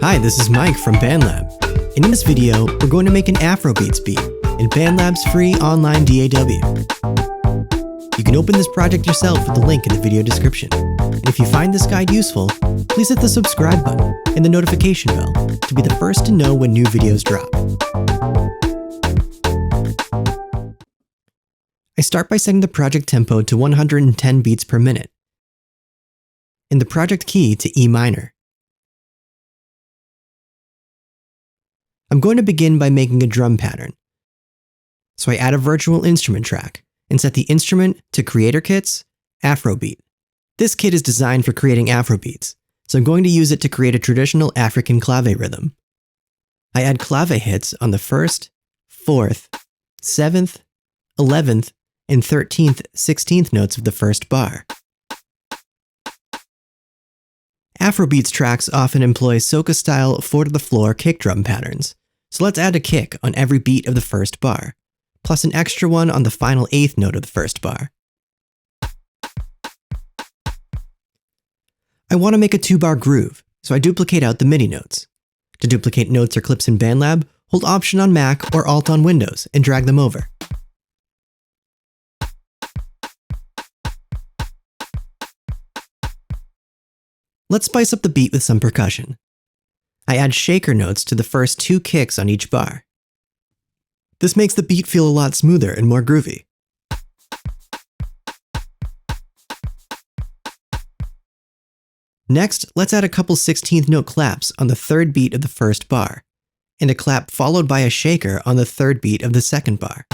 Hi, this is Mike from BandLab. In this video, we're going to make an Afrobeats beat in BandLab's free online DAW. You can open this project yourself with the link in the video description. And if you find this guide useful, please hit the subscribe button and the notification bell to be the first to know when new videos drop. I start by setting the project tempo to 110 beats per minute and the project key to E minor. I'm going to begin by making a drum pattern. So I add a virtual instrument track and set the instrument to Creator Kit's Afrobeat. This kit is designed for creating Afrobeats, so I'm going to use it to create a traditional African clave rhythm. I add clave hits on the 1st, 4th, 7th, 11th, and 13th, 16th notes of the first bar. Afrobeats tracks often employ soca-style 4-to-the-floor kick drum patterns, so let's add a kick on every beat of the first bar, plus an extra one on the final 8th note of the first bar. I want to make a 2-bar groove, so I duplicate out the MIDI notes. To duplicate notes or clips in BandLab, hold Option on Mac or Alt on Windows and drag them over. Let's spice up the beat with some percussion. I add shaker notes to the first 2 kicks on each bar. This makes the beat feel a lot smoother and more groovy. Next, let's add a couple 16th note claps on the 3rd beat of the first bar, and a clap followed by a shaker on the 3rd beat of the 2nd bar.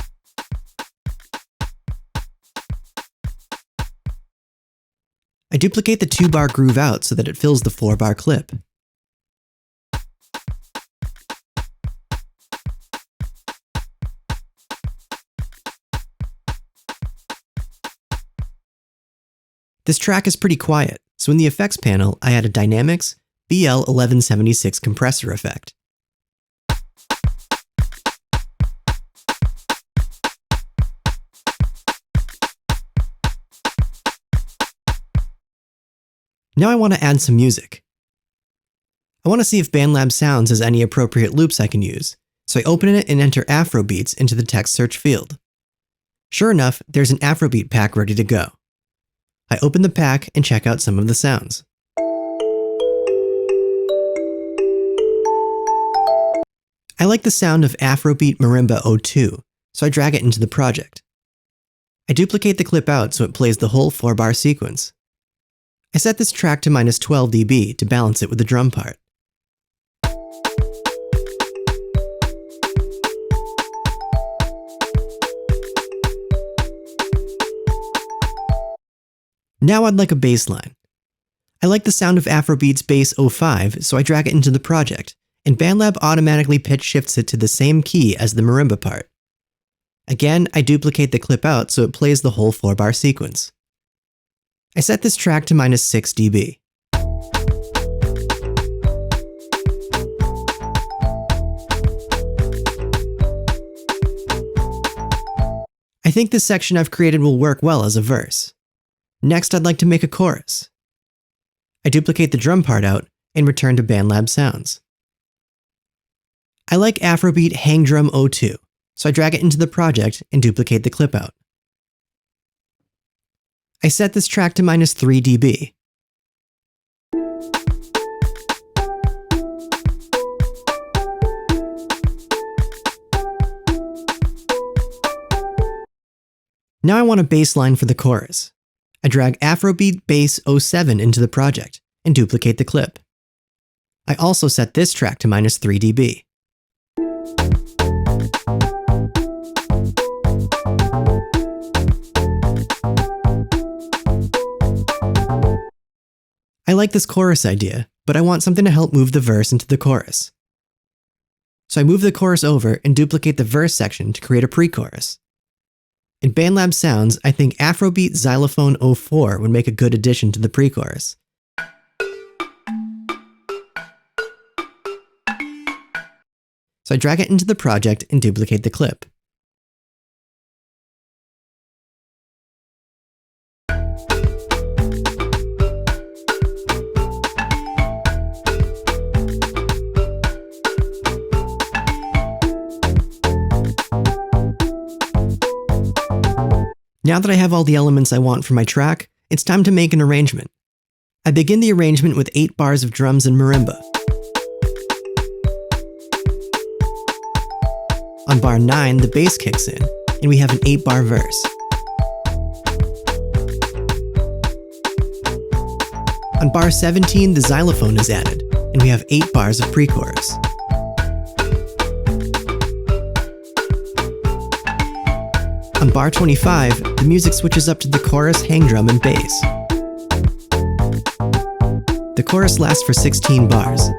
I duplicate the 2-bar groove out so that it fills the 4-bar clip. This track is pretty quiet, so in the effects panel, I add a Dynamics BL1176 compressor effect. Now I want to add some music. I want to see if BandLab Sounds has any appropriate loops I can use, so I open it and enter Afrobeats into the text search field. Sure enough, there's an Afrobeat pack ready to go. I open the pack and check out some of the sounds. I like the sound of Afrobeat Marimba 02, so I drag it into the project. I duplicate the clip out so it plays the whole 4-bar sequence. I set this track to -12 dB to balance it with the drum part. Now I'd like a bass line. I like the sound of Afrobeat's bass 05, so I drag it into the project, and BandLab automatically pitch shifts it to the same key as the marimba part. Again, I duplicate the clip out so it plays the whole 4-bar sequence. I set this track to -6 dB. I think this section I've created will work well as a verse. Next, I'd like to make a chorus. I duplicate the drum part out and return to BandLab Sounds. I like Afrobeat Hang Drum 02, so I drag it into the project and duplicate the clip out. I set this track to -3 dB. Now I want a bass line for the chorus. I drag Afrobeat Bass 07 into the project and duplicate the clip. I also set this track to -3 dB. I like this chorus idea, but I want something to help move the verse into the chorus. So I move the chorus over and duplicate the verse section to create a pre-chorus. In BandLab Sounds, I think Afrobeat Xylophone 04 would make a good addition to the pre-chorus. So I drag it into the project and duplicate the clip. Now that I have all the elements I want for my track, it's time to make an arrangement. I begin the arrangement with 8 bars of drums and marimba. On bar 9, the bass kicks in, and we have an 8-bar verse. On bar 17, the xylophone is added, and we have 8 bars of pre-chorus. On bar 25, the music switches up to the chorus, hang drum, and bass. The chorus lasts for 16 bars,